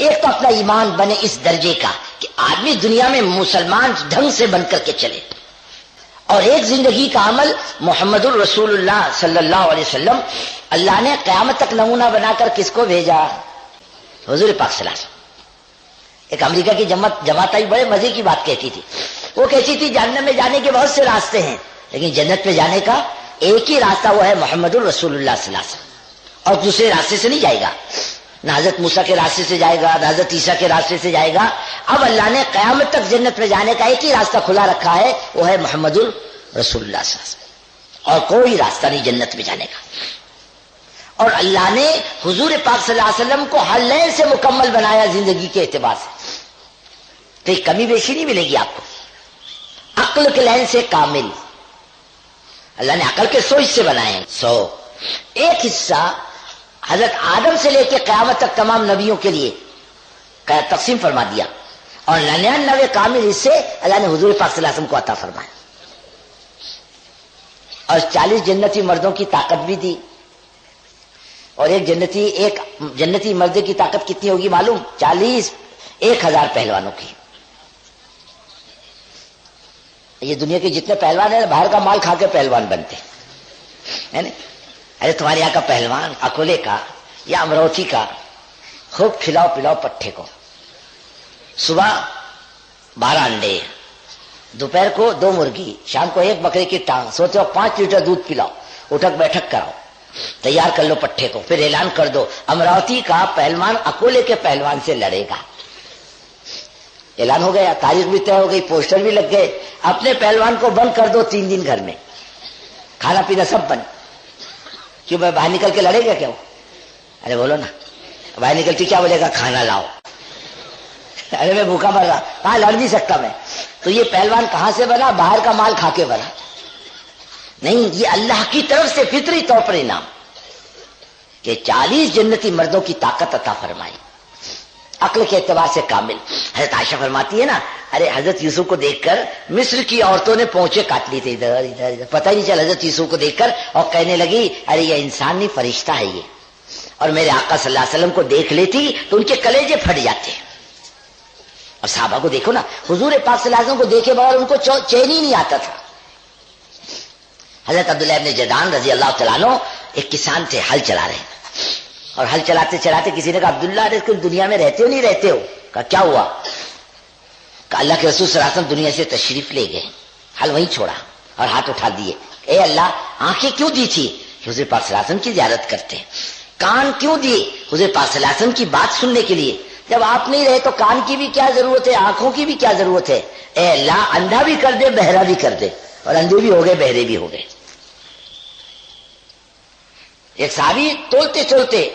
ایک تو اپنا ایمان بنے اس درجے کا کہ آدمی دنیا میں مسلمان ڈھنگ سے بن کر کے چلے، اور ایک زندگی کا عمل محمد الرسول اللہ صلی اللہ علیہ وسلم، اللہ نے قیامت تک نمونہ بنا کر کس کو بھیجا؟ حضور پاک صلی اللہ علیہ وسلم۔ ایک امریکہ کی جماعت آئی، بڑے مزے کی بات کہتی تھی، وہ کہتی تھی جہنم میں جانے کے بہت سے راستے ہیں لیکن جنت میں جانے کا ایک ہی راستہ، وہ ہے محمد الرسول اللہ صلی اللہ علیہ وسلم، اور دوسرے راستے سے نہیں جائے گا، نہ حضرت موسیٰ کے راستے سے جائے گا، نہ حضرت عیسیٰ کے راستے سے جائے گا۔ اب اللہ نے قیامت تک جنت میں جانے کا ایک ہی راستہ کھلا رکھا ہے، وہ ہے محمد الرسول اللہ صلی اللہ علیہ وسلم، اور کوئی راستہ نہیں جنت میں جانے کا۔ اور اللہ نے حضور پاک صلی اللہ علیہ وسلم کو ہر لین سے مکمل بنایا زندگی کے اعتبار سے، تو ایک کمی بیشی نہیں ملے گی آپ کو۔ عقل کے لین سے کامل، اللہ نے عقل کے 100 حصے بنائے ہیں، 100۔ ایک حصہ حضرت آدم سے لے کے قیامت تک تمام نبیوں کے لیے تقسیم فرما دیا، اور 99 کامل حصے اللہ نے حضور پاک صلی اللہ علیہ وسلم کو عطا فرمایا، اور 40 جنتی مردوں کی طاقت بھی دی۔ اور ایک جنتی مرد کی طاقت کتنی ہوگی معلوم؟ 1000 پہلوانوں کی۔ یہ دنیا کے جتنے پہلوان ہیں باہر کا مال کھا کے پہلوان بنتے ہیں نا۔ ارے تمہارے یہاں کا پہلوان اکولے کا یا امروٹی کا خوب کھلاؤ پلاؤ پٹھے کو، صبح 12 انڈے، دوپہر کو 2 مرغی، شام کو 1 بکرے کی ٹانگ، سوتے ہو 5 لیٹر دودھ پلاؤ، اٹھک بیٹھک کراؤ، تیار کر لو پٹھے کو، پھر اعلان کر دو امراوتی کا پہلوان اکولے کے پہلوان سے لڑے گا۔ اعلان ہو گیا، تاریخ بھی طے ہو گئی، پوسٹر بھی لگ گئے، اپنے پہلوان کو بند کر دو 3 دن گھر میں، کھانا پینا سب بند۔ کیوں میں باہر نکل کے لڑے گا کیا؟ ارے بولو نا، باہر نکلتی کیا بولے گا؟ کھانا لاؤ۔ ارے میں بھوکا مر رہا، کہاں لڑ نہیں سکتا میں۔ تو یہ پہلوان کہاں سے بنا؟ باہر کا مال کھا کے بنا نہیں، یہ اللہ کی طرف سے فطری طور پر انعام کہ 40 جنتی مردوں کی طاقت عطا فرمائی، عقل کے اعتبار سے کامل۔ حضرت عائشہ فرماتی ہے نا، ارے حضرت یوسف کو دیکھ کر مصر کی عورتوں نے پونچے کاٹ لی تھے، ادھر ادھر ادھر، پتہ ہی نہیں چلا حضرت یوسف کو دیکھ کر، اور کہنے لگی ارے یہ انسان نہیں فرشتہ ہے یہ، اور میرے آقا صلی اللہ علیہ وسلم کو دیکھ لیتی تو ان کے کلیجے پھٹ جاتے۔ اور صحابہ کو دیکھو نا، حضور پاک صلی اللہ علیہ وسلم کو دیکھے بغیر ان کو چین ہی نہیں آتا تھا۔ حضرت عبداللہ ابن جدعان رضی اللہ تعالیٰ عنہ ایک کسان تھے، ہل چلا رہے، اور ہل چلاتے چلاتے کسی نے کہا عبداللہ ارے دنیا میں رہتے ہو نہیں رہتے ہو؟ کہا کیا ہوا؟ کہ اللہ کے رسول صلی اللہ علیہ وسلم دنیا سے تشریف لے گئے، ہل وہیں چھوڑا اور ہاتھ اٹھا دیے، اے اللہ آنکھیں کیوں دی تھی؟ حضور پاک صلی اللہ علیہ وسلم کی زیارت کرتے۔ کان کیوں دیے؟ حضور پاک صلی اللہ علیہ وسلم کی بات سننے کے لیے۔ جب آپ نہیں رہے تو کان کی بھی کیا ضرورت ہے، آنکھوں کی بھی کیا ضرورت ہے؟ اے اللہ اندھا بھی کر دے بہرا بھی کر دے، اور اندھے بھی ہو گئے بہرے بھی ہو گئے۔ ایک صحابی تولتے چولتے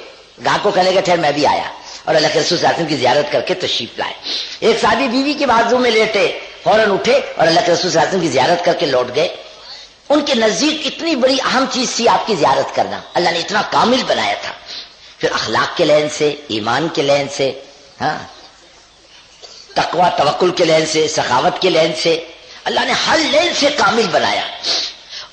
گاہک کو کہنے لگا ٹھہر میں بھی آیا، اور اللہ کے رسول صلی اللہ علیہ وسلم کی زیارت کر کے تشریف لائے۔ ایک صحابی بیوی کے بازو میں لیٹے، فوراً اٹھے اور اللہ کے رسول صلی اللہ علیہ وسلم کی زیارت کر کے لوٹ گئے۔ ان کے نزدیک اتنی بڑی اہم چیز تھی آپ کی زیارت کرنا، اللہ نے اتنا کامل بنایا تھا۔ پھر اخلاق کے لین سے، ایمان کے لین سے، ہاں تقوی توکل کے لین سے، سخاوت کے لین سے، اللہ نے ہر لین سے کامل بنایا،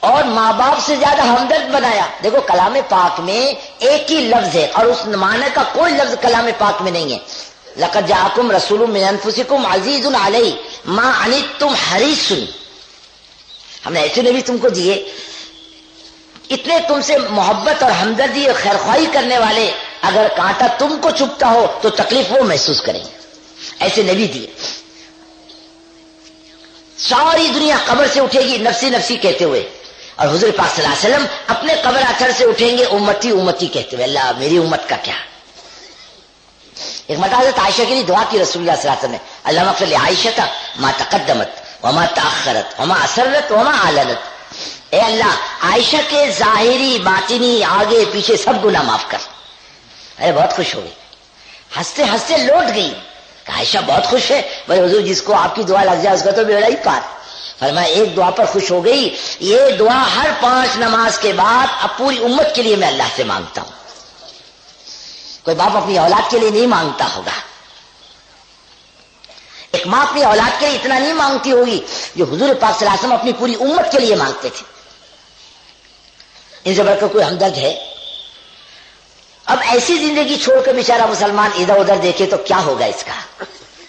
اور ماں باپ سے زیادہ ہمدرد بنایا۔ دیکھو کلام پاک میں ایک ہی لفظ ہے اور اس معنی کا کوئی لفظ کلام پاک میں نہیں ہے۔ لقد جاءکم رسول من انفسکم عزیز علیہ ما عنتم حریص، ہم نے ایسے نبی تم کو دیے اتنے تم سے محبت اور ہمدردی اور خیرخواہی کرنے والے، اگر کانٹا تم کو چبھتا ہو تو تکلیف وہ محسوس کریں گے، ایسے نبی دیے۔ ساری دنیا قبر سے اٹھے گی نفسی نفسی کہتے ہوئے، اور حضور پاک صلی اللہ علیہ وسلم اپنے قبر اثر سے اٹھیں گے امتی امتی کہتے ہوئے، اللہ میری امت کا کیا۔ ایک مرتبہ حضرت عائشہ کے لیے دعا کی رسول اللہ صلی اللہ علیہ وسلم نے، اللہم اغفر لعائشہ ما تقدمت وما تاخرت وما اسرت وما اعلنت، اے اللہ عائشہ کے ظاہری باطنی آگے پیچھے سب گناہ معاف کر۔ ارے بہت خوش ہو گئی، ہنستے ہنستے لوٹ گئی کہ عائشہ بہت خوش ہے، بھائی حضور جس کو آپ کی دعا لگ جائے اس کا تو بیڑا ہی پار۔ فرمایا ایک دعا پر خوش ہو گئی، یہ دعا ہر 5 نماز کے بعد اب پوری امت کے لیے میں اللہ سے مانگتا ہوں۔ کوئی باپ اپنی اولاد کے لیے نہیں مانگتا ہوگا، ایک ماں اپنی اولاد کے لیے اتنا نہیں مانگتی ہوگی جو حضور پاک صلی اللہ علیہ وسلم اپنی پوری امت کے لیے مانگتے تھے۔ ان سے بڑھ کر کوئی ہمدرد ہے؟ اب ایسی زندگی چھوڑ کر بیچارہ مسلمان ادھر ادھر دیکھے تو کیا ہوگا اس کا؟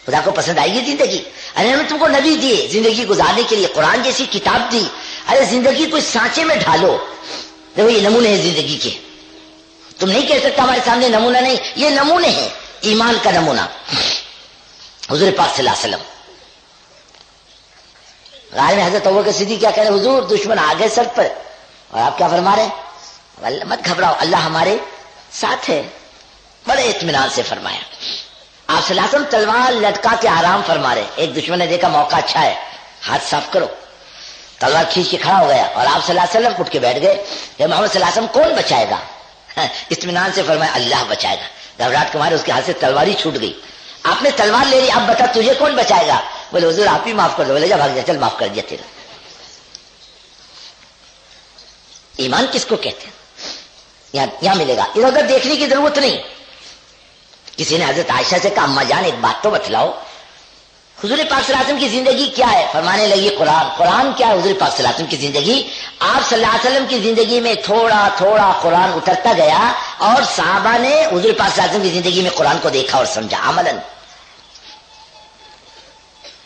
خدا کو پسند آئے گی زندگی؟ ارے ہم نے تم کو نبی دیے زندگی گزارنے کے لیے، قرآن جیسی کتاب دی، ارے زندگی کو سانچے میں ڈھالو. دیکھو یہ نمونے ہیں زندگی کے. تم نہیں کہہ سکتا ہمارے سامنے نمونہ نہیں، یہ نمونے ہیں ایمان کا نمونہ. حضور پاک صلی اللہ علیہ وسلم غار میں حضرت ابوبکر صدیق کیا کہہ رہے؟ حضور دشمن آ گئے سر پر، اور آپ کیا فرما رہے ہیں؟ مت گھبراؤ، اللہ ہمارے ساتھ ہے. بڑے اطمینان سے فرمایا. آپ صلی اللہ علیہ وسلم تلوار لٹکا کے آرام فرما رہے. ایک دشمن نے دیکھا موقع اچھا ہے، ہاتھ صاف کرو، تلوار کھینچ کے کھڑا ہو گیا، اور آپ صلی اللہ علیہ وسلم اٹھ کے بیٹھ گئے کہ محمد صلی اللہ علیہ وسلم کون بچائے گا؟ اطمینان سے فرمایا اللہ بچائے گا. گھبراہٹ کے مارے اس کے ہاتھ سے تلوار ہی چھوٹ گئی. آپ نے تلوار لے لی، اب بتا تجھے کون بچائے گا؟ بولے حضور آپ ہی معاف کر دو. بولے جا بھاگ جا، چل معاف کر دیا تیرا. ایمان کس کو کہتے ہیں؟ یہاں ملے گا، ادھر ادھر دیکھنے کی ضرورت نہیں. کسی نے حضرت عائشہ سے کہا اما جان ایک بات تو بتلاؤ، حضور پاک صلی اللہ علیہ وسلم کی زندگی کیا ہے؟ فرمانے لگی قرآن کیا ہے حضور پاک صلی اللہ علیہ وسلم کی زندگی؟ آپ صلی اللہ علیہ وسلم کی زندگی میں تھوڑا تھوڑا قرآن اترتا گیا، اور صحابہ نے حضور پاک صلی اللہ علیہ وسلم کی زندگی میں قرآن کو دیکھا اور سمجھا عملاً.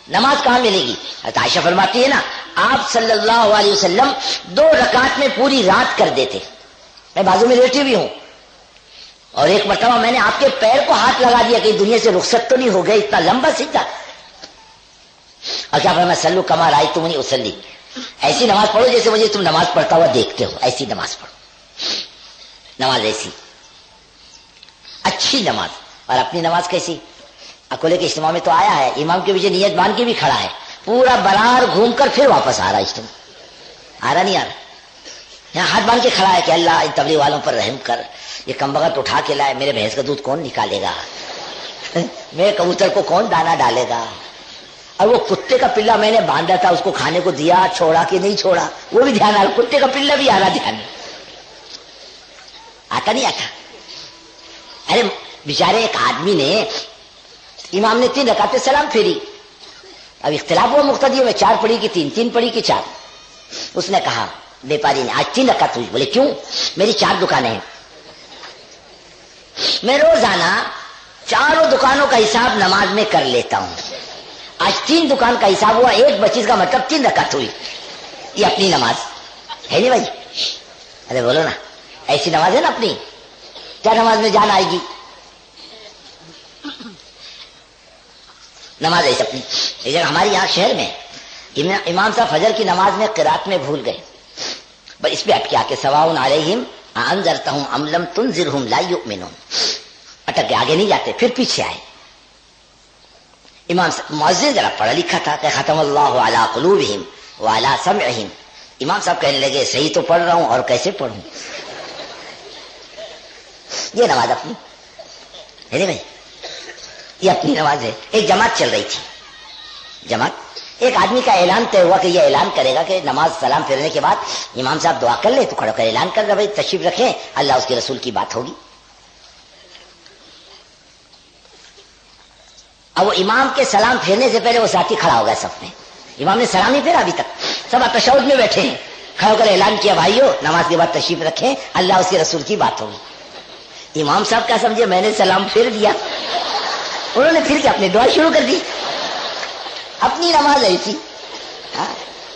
نماز کہاں ملے گی؟ حضرت عائشہ فرماتی ہے نا، آپ صلی اللہ علیہ وسلم 2 رکعت میں پوری رات کر دیتے. میں بازو میں لیٹی بھی ہوں، اور ایک مرتبہ میں نے آپ کے پیر کو ہاتھ لگا دیا کہ دنیا سے رخصت تو نہیں ہو گئے، اتنا لمبا سیکھا. اور کیا فرمایا؟ سلو کما رأیتمونی اصلی، ایسی نماز پڑھو جیسے مجھے تم نماز پڑھتا ہوا دیکھتے ہو، ایسی نماز پڑھو. نماز ایسی اچھی نماز. اور اپنی نماز کیسی؟ اکولے کے اجتماع میں تو آیا ہے، امام کے پیچھے نیت باندھ کے بھی کھڑا ہے، پورا برار گھوم کر پھر واپس آ رہا ہے اجتماع. آ رہا نہیں آ رہا؟ یہاں ہاتھ باندھ کے کھڑا ہے کہ اللہ ان تبلیغ والوں پر رحم کر، یہ کمبخت اٹھا کے لائے، میرے بھینس کا دودھ کون نکالے گا؟ میرے کبوتر کو کون دانا ڈالے گا؟ اور وہ کتے کا پلا میں نے باندھا تھا، اس کو کھانے کو دیا، چھوڑا کہ نہیں چھوڑا، وہ بھی دھیان آ رہا. کتے کا پلا بھی آ رہا دھیان. آتا نہیں آتا؟ ارے بیچارے ایک آدمی نے، امام نے 3 رکعتیں سلام پھیری. اب اختلاف ہوا مقتدیوں میں، 4 پڑھی کہ 3، 3 پڑھی کہ 4. اس نے کہا بیپاری نے آج 3 رکعت ہوئی. بولے کیوں؟ میری 4 دکانیں ہیں، میں روزانہ 4 دکانوں کا حساب نماز میں کر لیتا ہوں. آج 3 دکان کا حساب ہوا، 1 بچی کا مطلب 3 رکعت ہوئی. یہ اپنی نماز ہے نہیں بھائی؟ ارے بولو نا، ایسی نماز ہے نا اپنی؟ کیا نماز میں جان آئے گی؟ نماز ایسی اپنی. لیکن ہمارے یہاں شہر میں امام صاحب فجر کی نماز میں قرات میں بھول گئے، بس اس پہ اٹک کے آ سواء علیہم انذرتہم ام لم تنذرہم لا یؤمنون. اٹک کے آگے نہیں جاتے، پھر پیچھے آئے. امام مؤذن ذرا پڑھا لکھا تھا کہ ختم اللہ علی قلوبہم وعلی سمعہم. امام صاحب کہنے لگے صحیح تو پڑھ رہا ہوں اور کیسے پڑھوں؟ یہ نماز اپنی ہے نہیں بھائی؟ یہ اپنی نماز ہے. ایک جماعت چل رہی تھی، جماعت، ایک آدمی کا اعلان طے ہوا کہ یہ اعلان کرے گا کہ نماز سلام پھیرنے کے بعد امام صاحب دعا کر لے، تو کھڑا کر اعلان کر رہا بھائی تشریف رکھیں، اللہ اس کے رسول کی بات ہوگی. اب وہ امام کے سلام پھیرنے سے پہلے وہ ساتھی کھڑا ہو گیا صف میں. امام نے سلام نہیں پھیرا ابھی تک، سب تشہد میں بیٹھے ہیں. کھڑا ہو کر اعلان کیا بھائیو نماز کے بعد تشریف رکھیں، اللہ اس کے رسول کی بات ہوگی. امام صاحب کیا سمجھے میں نے سلام پھیر دیا، انہوں نے پھر کے اپنی دعا شروع کر دی. اپنی نماز ایسی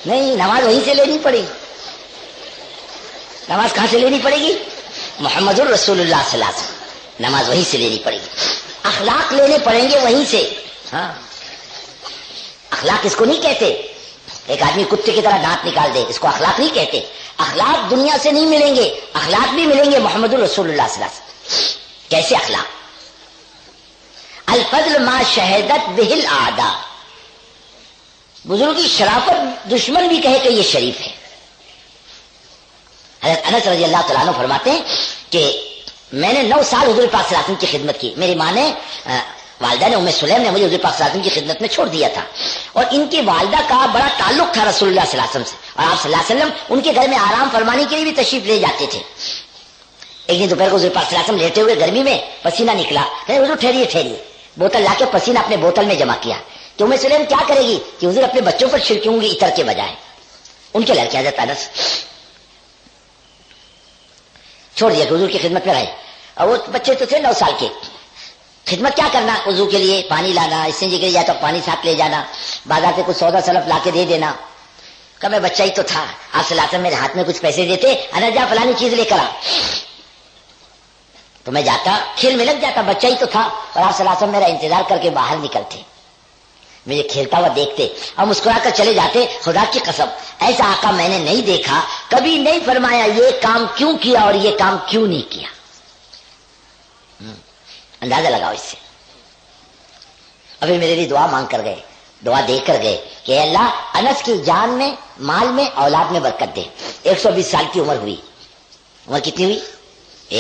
نہیں، نماز وہیں سے لینی پڑے گی. نماز کہاں سے لینی پڑے گی؟ محمد الرسول اللہ صلی اللہ علیہ وسلم. نماز وہیں سے لینی پڑے گی. اخلاق لینے پڑیں گے وہیں سے. اخلاق اس کو نہیں کہتے ایک آدمی کتے کی طرح دانت نکال دے، اس کو اخلاق نہیں کہتے. اخلاق دنیا سے نہیں ملیں گے، اخلاق بھی ملیں گے محمد الرسول اللہ صلی اللہ علیہ وسلم. کیسے اخلاق؟ الفضل ما شہدت بہ الاعداء. بزرگ کی شرافت دشمن بھی کہے کہ یہ شریف ہے. حضرت انس رضی اللہ تعالیٰ عنہ فرماتے ہیں کہ میں نے 9 سال حضور پاک صلی اللہ علیہ وسلم کی خدمت کی. میری ماں نے، والدہ نے، ام سلیم نے مجھے حضور پاک صلی اللہ علیہ وسلم کی خدمت میں چھوڑ دیا تھا، اور ان کی والدہ کا بڑا تعلق تھا رسول اللہ صلی اللہ علیہ وسلم سے، اور آپ صلی اللہ علیہ وسلم ان کے گھر میں آرام فرمانے کے لیے بھی تشریف لے جاتے تھے. ایک دن دوپہر کو حضور پاک صلی اللہ علیہ وسلم لیٹے ہوئے گرمی میں پسینہ نکلا. حضور ٹھہریے ٹھہریے. بوتل لا کے پسینہ اپنے بوتل میں جمع کیا. تو ام سلیم کیا کرے گی کہ حضور اپنے بچوں پر چھڑکوں گی عطر کے بجائے. ان کے لڑکے حضرت انس چھوڑ دیا کہ حضور کی خدمت میں رہے. اور وہ بچے تو تھے 9 سال کے. خدمت کیا کرنا, وضو کے لیے پانی لانا, استنجے کے لیے یا تو پانی ساتھ لے جانا, بازار سے کچھ سودا سلف لا کے دے دینا. کہ میں بچہ ہی تو تھا, آپ صلی اللہ علیہ وسلم میرے ہاتھ میں کچھ پیسے دیتے, انا جا فلانی چیز لے کر آ, تو میں جاتا, کھیل میں لگ جاتا, بچہ ہی تو تھا. اور آپ صلی اللہ علیہ وسلم میرا انتظار کر کے باہر نکلتے, مجھے کھیلتا ہوا دیکھتے اور مسکرا کر چلے جاتے. خدا کی قسم ایسا آقا میں نے نہیں دیکھا, کبھی نہیں فرمایا یہ کام کیوں کیا اور یہ کام کیوں نہیں کیا. اندازہ لگاؤ اس سے. ابھی میرے لیے دعا مانگ کر گئے, دعا دے کر گئے کہ اللہ انس کی جان میں, مال میں, اولاد میں برکت دے. 120 سال کی عمر ہوئی. عمر کتنی ہوئی؟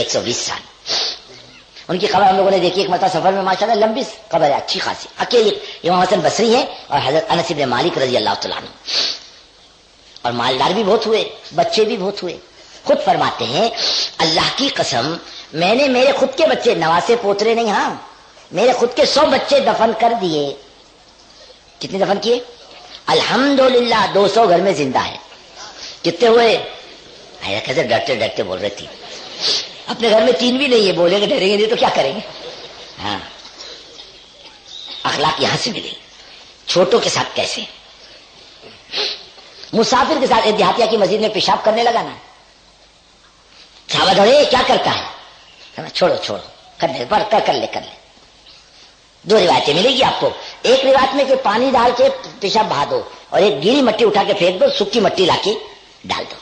120 سال. ان کی قبر ہم لوگوں نے دیکھی ایک مرتبہ سفر میں, ماشاءاللہ لمبی قبر ہے, اچھی خاصی, اکیلی. امام حسن بصری ہیں اور حضرت انس بن مالک رضی اللہ تعالیٰ عنہ, اور مالدار بھی بہت ہوئے, بچے بھی بہت ہوئے. خود فرماتے ہیں اللہ کی قسم میں نے میرے خود کے بچے, نواسے پوترے نہیں, ہاں میرے خود کے 100 بچے دفن کر دیے. کتنے دفن کیے؟ الحمدللہ 200 گھر میں زندہ ہے. کتنے ہوئے؟ کیسے ڈرتے ڈرتے بول رہے تھے, اپنے گھر میں 3 بھی نہیں ہے, بولیں گے ڈریں گے نہیں تو کیا کریں گے. ہاں اخلاق یہاں سے ملے. چھوٹوں کے ساتھ کیسے, مسافر کے ساتھ. ایک دیہاتیہ کی مسجد میں پیشاب کرنے لگا نا, صحابہ دوڑے کیا کرتا ہے, چھوڑو چھوڑو کر لے. 2 روایتیں ملے گی آپ کو. ایک روایت میں کہ پانی ڈال کے پیشاب بہا دو, اور ایک گیلی مٹی اٹھا کے پھینک دو, سکی مٹی لا کے ڈال دو,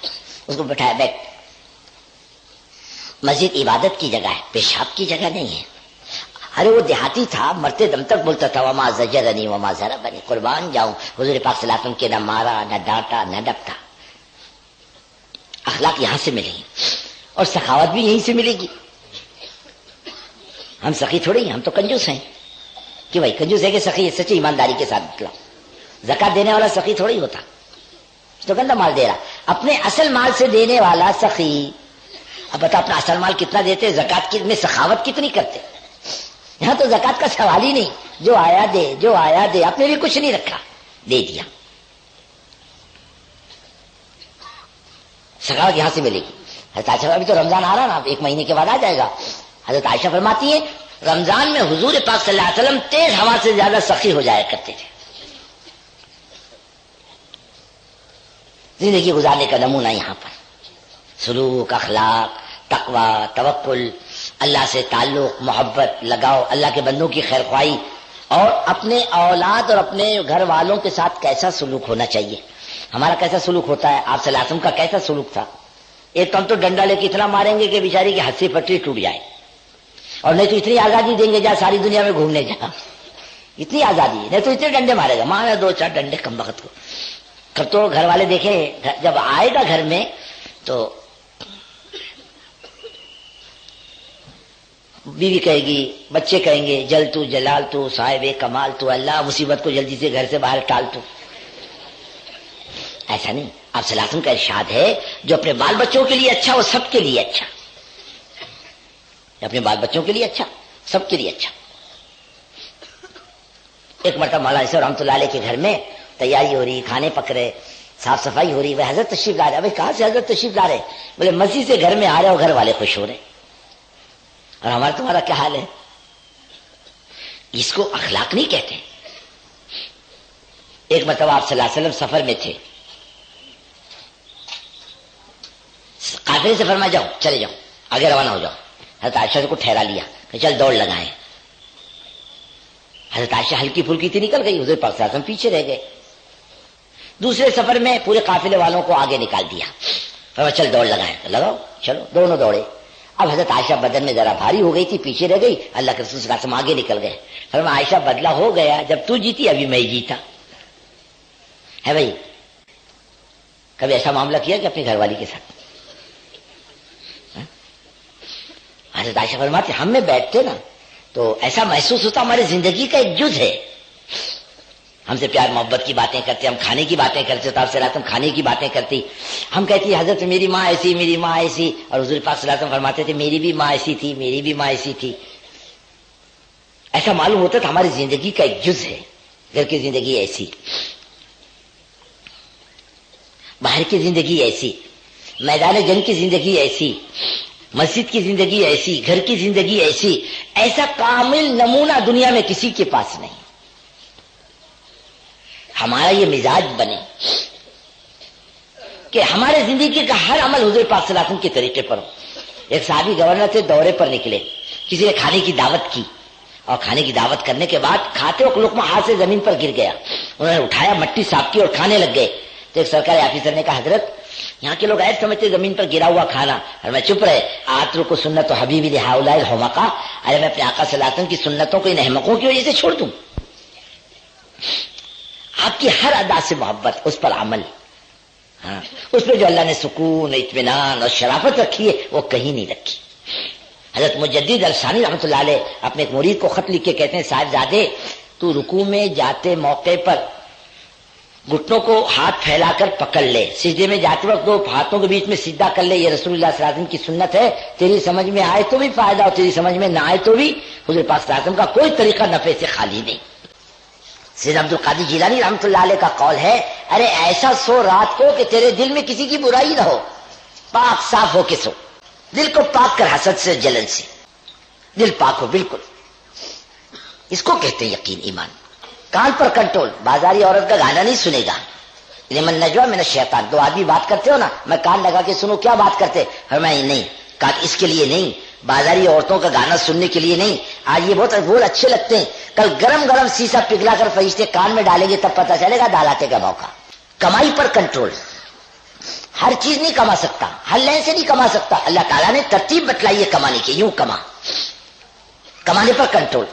اس کو بٹھایا بیٹھ. مسجد عبادت کی جگہ ہے, پیشاب کی جگہ نہیں ہے. ارے وہ دیہاتی تھا, مرتے دم تک بولتا تھا وما زجرنی وما ضربنی, قربان جاؤں حضور پاک صلی اللہ علیہ وسلم کے نہ مارا نہ ڈانٹا نہ ڈپٹا. اخلاق یہاں سے ملے گی اور سخاوت بھی یہیں سے ملے گی. ہم سخی تھوڑے ہیں, ہم تو کنجوس ہیں. کہ بھائی کنجوس ہے کہ سخی سچی ایمانداری کے ساتھ نکلا. زکات دینے والا سخی تھوڑی ہوتا, تو گندا مال دے رہا. اپنے اصل مال سے دینے والا سخی. اب بتا اپنا اصل مال کتنا دیتے, زکات میں سخاوت کتنی کرتے. یہاں تو زکات کا سوال ہی نہیں, جو آیا دے, جو آیا دے, اپنے لیے کچھ نہیں رکھا, دے دیا. سخاوت یہاں سے ملے گی. حضرت عائشہ, ابھی تو رمضان آ رہا نا, 1 مہینے کے بعد آ جائے گا. حضرت عائشہ فرماتی ہیں رمضان میں حضور پاک صلی اللہ علیہ وسلم تیز ہوا سے زیادہ سخی ہو جایا کرتے تھے. زندگی گزارنے کا نمونہ یہاں پر سلوک, اخلاق, تقوی, توکل, اللہ سے تعلق, محبت, لگاؤ, اللہ کے بندوں کی خیر خواہی, اور اپنے اولاد اور اپنے گھر والوں کے ساتھ کیسا سلوک ہونا چاہیے. ہمارا کیسا سلوک ہوتا ہے, آپ صلی اللہ علیہ وسلم کا کیسا سلوک تھا. ایک تو ہم تو ڈنڈا لے کے اتنا ماریں گے کہ بیچاری کی ہنسی پٹری ٹوٹ جائے, اور نہیں تو اتنی آزادی دیں گے جا ساری دنیا میں گھومنے جا, اتنی آزادی, نہیں تو اتنے ڈنڈے مارے گا. ماں 2-4 ڈنڈے کم وقت کو. کب تو گھر والے دیکھیں, جب آئے گا گھر میں تو بیوی کہے گی, بچے کہیں گے جل تو جلال تو صاحب کمال تو, اللہ مصیبت کو جلدی سے گھر سے باہر ٹال تو. ایسا نہیں. آپ صلی اللہ علیہ وسلم کا ارشاد ہے جو اپنے بال بچوں کے لیے اچھا وہ سب کے لیے اچھا, اپنے بال بچوں کے لیے اچھا, سب کے لیے اچھا. ایک مرتبہ مولانا صاحب رحمۃ اللہ علیہ کے گھر میں تیاری ہو رہی, کھانے پک رہے, صاف صفائی ہو رہی. وہ حضرت تشریف لا رہے. بھائی کہاں سے حضرت تشریف لا رہے؟ بولے مسجد سے گھر میں آ رہے اور گھر والے خوش ہو رہے, اور ہمارا تمہارا کیا حال ہے. اس کو اخلاق نہیں کہتے. ایک مرتبہ آپ صلی اللہ علیہ وسلم سفر میں تھے, قافلے سے فرمایا جاؤ, چلے جاؤ, آگے روانہ ہو جاؤ. حضرت عائشہ کو ٹھہرا لیا کہ چل دوڑ لگائیں. حضرت عائشہ ہلکی پھلکی تھی, نکل گئی. حضور پاک صلی اللہ علیہ وسلم پیچھے رہ گئے. دوسرے سفر میں پورے قافلے والوں کو آگے نکال دیا, فرمایا چل دوڑ لگائیں. لگاؤ, چلو, دونوں دوڑے. اب حضرت عائشہ بدن میں ذرا بھاری ہو گئی تھی, پیچھے رہ گئی. اللہ کے رسول صلی اللہ علیہ وسلم آگے نکل گئے. فرمایا عائشہ بدلہ ہو گیا, جب تو جیتی ابھی میں جیتا ہے. بھائی کبھی ایسا معاملہ کیا کہ اپنی گھر والی کے ساتھ؟ حضرت عائشہ فرماتے ہم میں بیٹھتے نا تو ایسا محسوس ہوتا ہماری زندگی کا ایک جز ہے. ہم سے پیار محبت کی باتیں کرتے, ہم کھانے کی باتیں کرتے, تو آپ سے راتم کھانے کی باتیں کرتی. ہم کہتی حضرت میری ماں ایسی, میری ماں ایسی, اور حضور پاک صلی اللہ علیہ وسلم فرماتے تھے میری بھی ماں ایسی تھی, میری بھی ماں ایسی تھی. ایسا معلوم ہوتا تھا ہماری زندگی کا ایک جز ہے. گھر کی زندگی ایسی, باہر کی زندگی ایسی, میدان جنگ کی زندگی ایسی, مسجد کی زندگی ایسی، گھر کی زندگی ایسی، ایسا کامل نمونہ دنیا میں کسی کے پاس نہیں. ہمارا یہ مزاج بنے کہ ہمارے زندگی کا ہر عمل حضور پاک صلی اللہ علیہ وسلم کے طریقے پر ہو. ایک صحابی گورنر تھے، دورے پر نکلے، کسی نے کھانے کی دعوت کی، اور کھانے کی دعوت کرنے کے بعد کھاتے وقت لقمہ ہاتھ سے زمین پر گر گیا. انہوں نے اٹھایا، مٹی صاف کی اور کھانے لگ گئے. تو ایک سرکاری آفیسر نے کہا حضرت یہاں کے لوگ ایسے سمجھتے زمین پر گرا ہوا کھانا، اور میں چپ رہے. آترک سنت حبیبی لہؤلاء الحمقاء، ارے میں اپنے آقا صلی اللہ علیہ وسلم کی سنتوں کو ان احمقوں کی وجہ سے چھوڑ دوں؟ آپ کی ہر ادا سے محبت، اس پر عمل، ہاں اس پہ جو اللہ نے سکون، اطمینان اور شرافت رکھی ہے وہ کہیں نہیں رکھی. حضرت مجدد الثانی رحمۃ اللہ علیہ اپنے ایک مرید کو خط لکھ کے کہتے ہیں صاحبزادے تو رکوع میں جاتے موقع پر گھٹنوں کو ہاتھ پھیلا کر پکڑ لے، سجدے میں جاتے وقت دو ہاتھوں کے بیچ میں سجدہ کر لے، یہ رسول اللہ صلی اللہ علیہ وسلم کی سنت ہے. تیری سمجھ میں آئے تو بھی فائدہ اور تیری سمجھ میں نہ آئے تو بھی حضور پاک صلی اللہ علیہ وسلم کا کوئی طریقہ نفع سے خالی نہیں. سید عبد القادر جیلانی رحمۃ اللہ علیہ کا قول ہے ارے ایسا سو رات کو کہ تیرے دل میں کسی کی برائی نہ ہو، پاک صاف ہو کے سو، دل کو پاک کر حسد سے، جلن سے، دل پاک ہو بالکل. اس کو کہتے ہیں یقین، ایمان. کان پر کنٹرول، بازاری عورت کا گانا نہیں سنے گا. لمن نجوا من الشیطان، دو آدمی بات کرتے ہو نا، میں کان لگا کے سنوں کیا بات کرتے، میں نہیں کہا اس کے لیے نہیں، بازاری عورتوں کا گانا سننے کے لیے نہیں. آج یہ بہت بول اچھے لگتے ہیں، کل گرم گرم سیسا پگھلا کر فرشتے کان میں ڈالیں گے تب پتہ چلے گا دالاتے کا موقع. کمائی پر کنٹرول، ہر چیز نہیں کما سکتا، ہر لین سے نہیں کما سکتا. اللہ تعالیٰ نے ترتیب بتلائی ہے کمانے کی، یوں کما. کمانے پر کنٹرول.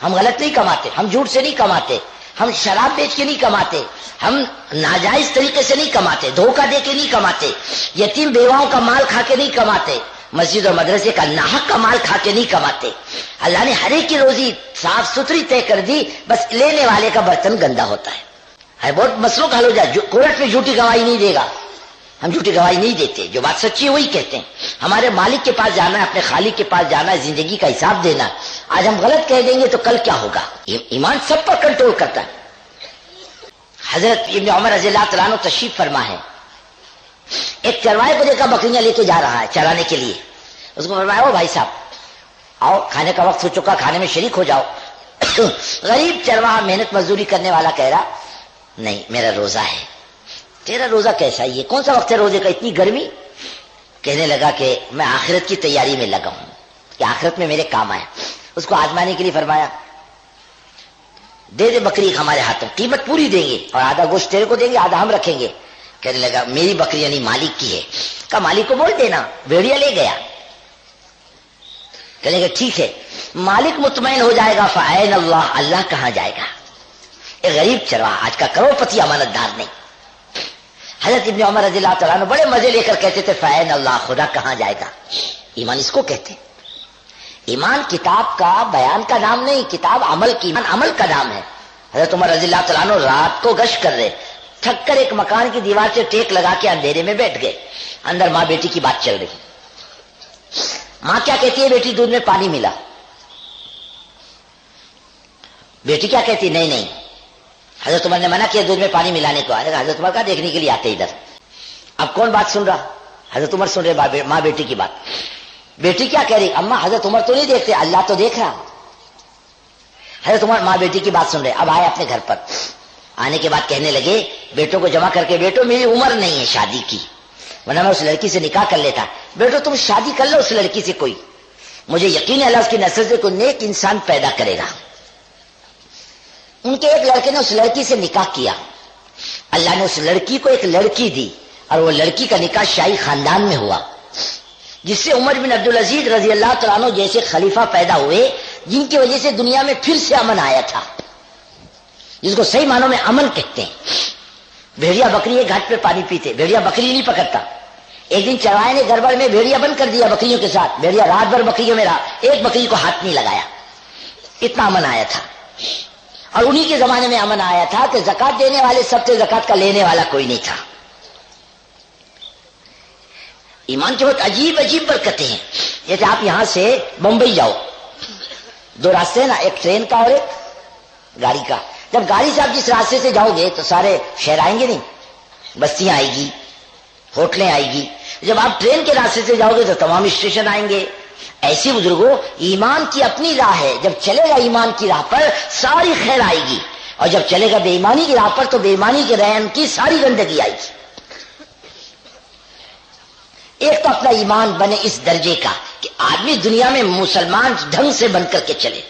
ہم غلط نہیں کماتے، ہم جھوٹ سے نہیں کماتے، ہم شراب بیچ کے نہیں کماتے، ہم ناجائز طریقے سے نہیں کماتے، دھوکہ دے کے نہیں کماتے، یتیم بیواؤں کا مال کھا کے نہیں کماتے، مسجد اور مدرسے کا ناحق کا مال کھا کے نہیں کماتے. اللہ نے ہر ایک کی روزی صاف ستھری طے کر دی، بس لینے والے کا برتن گندا ہوتا ہے. بہت مسئلوں کا حل ہو جائے. کورٹ میں جھوٹی گواہی نہیں دے گا، ہم جھوٹی گواہی نہیں دیتے، جو بات سچی ہے وہی کہتے ہیں. ہمارے مالک کے پاس جانا ہے، اپنے خالق کے پاس جانا ہے، زندگی کا حساب دینا. آج ہم غلط کہہ دیں گے تو کل کیا ہوگا؟ ایمان سب پر کنٹرول کرتا ہے. حضرت ابن عمر رضی اللہ تعالیٰ عنہ تشریف فرما ہے، ایک چرواہے کو دیکھا بکریاں لے کے جا رہا ہے چرانے کے لیے. اس کو فرمایا او بھائی صاحب آؤ، کھانے کا وقت ہو چکا، کھانے میں شریک ہو جاؤ. غریب چرواہا محنت مزدوری کرنے والا کہہ رہا نہیں میرا روزہ ہے. تیرا روزہ کیسا ہے، یہ کون سا وقت ہے روزے کا، اتنی گرمی؟ کہنے لگا کہ میں آخرت کی تیاری میں لگا ہوں کہ آخرت میں میرے کام آئے. اس کو آزمانے کے لیے فرمایا دے دے بکری ہمارے ہاتھوں، قیمت پوری دیں گے اور آدھا گوشت تیرے کو دیں گے، آدھا ہم رکھیں گے. کہنے لگا میری بکری یعنی مالک کی ہے. کہا مالک کو بول دینا. بھیڑیا لے گیا. کہنے لگا ٹھیک ہے. مالک مطمئن ہو جائے گا فعین اللہ، اللہ کہاں جائے گا؟ ایک غریب چرواہا آج کا کروڑ پتی امانت دار نہیں. حضرت ابن عمر رضی اللہ تعالیٰ عنہ بڑے مزے لے کر کہتے تھے فعین اللہ، خدا کہاں جائے گا؟ ایمان اس کو کہتے ہیں. ایمان کتاب کا بیان کا نام نہیں، کتاب عمل کی، ایمان عمل کا نام ہے. حضرت عمر رضی اللہ تعالیٰ عنہ رات کو گشت کر رہے، تھک کر ایک مکان کی دیوار سے ٹیک لگا کے اندھیرے میں بیٹھ گئے. اندر ماں بیٹی کی بات چل رہی. ماں کیا کہتی ہے بیٹی دودھ میں پانی ملا. بیٹی کیا کہتی نہیں نہیں، حضرت عمر نے منع کیا دودھ میں پانی ملانے کو. حضرت عمر کا دیکھنے کے لیے آتے ادھر. اب کون بات سن رہا؟ حضرت عمر سن رہے ماں بیٹی کی بات. بیٹی کیا کہہ رہی؟ اماں حضرت عمر تو نہیں دیکھتے، اللہ تو دیکھ رہا. حضرت عمر ماں بیٹی کی بات سن رہے. اب آئے اپنے گھر پر. آنے کے بعد کہنے لگے بیٹوں کو جمع کر کے، بیٹو میری عمر نہیں ہے شادی کی، ورنہ میں اس لڑکی سے نکاح کر لیتا. بیٹو تم شادی کر لو اس لڑکی سے، کوئی مجھے یقین ہے اللہ اس کی نسل سے کوئی نیک انسان پیدا کرے گا. ان کے ایک لڑکے نے اس لڑکی سے نکاح کیا. اللہ نے اس لڑکی کو ایک لڑکی دی اور وہ لڑکی کا نکاح شاہی خاندان میں ہوا، جس سے عمر بن عبدالعزیز رضی اللہ تعالیٰ عنہ جیسے خلیفہ پیدا ہوئے، جن کی وجہ سے دنیا میں پھر سے امن آیا تھا، جس کو صحیح معنوں میں امن کہتے ہیں. بھیڑیا بکری ایک گھاٹ پہ پانی پیتے، بھیڑیا بکری نہیں پکڑتا. ایک دن چرواہے نے گڑبڑ میں بھیڑیا بند کر دیا بکریوں کے ساتھ. بھیڑیا رات بھر بکریوں میں رہا، ایک بکری کو ہاتھ نہیں لگایا. اتنا امن آیا تھا. اور انہی کے زمانے میں امن آیا تھا کہ زکات دینے والے سب سے زکات کا لینے والا کوئی نہیں تھا. ایمان کی بہت عجیب عجیب برکتیں ہیں. جیسے آپ یہاں سے بمبئی جاؤ، دو راستے ہیں نا، ایک ٹرین کا اور ایک گاڑی کا. جب گاڑی سے آپ جس راستے سے جاؤ گے تو سارے شہر آئیں گے نہیں، بستیاں آئے گی، ہوٹلیں آئے گی. جب آپ ٹرین کے راستے سے جاؤ گے تو تمام اسٹیشن آئیں گے. ایسی بزرگوں ایمان کی اپنی راہ ہے، جب چلے گا ایمان کی راہ پر ساری خیر آئے گی، اور جب چلے گا بے ایمانی کی راہ پر تو بے ایمانی کے رہن کی ساری گندگی آئے گی. ایک تو اپنا ایمان بنے اس درجے کا کہ آدمی دنیا میں مسلمان ڈھنگ سے بن کر کے چلے.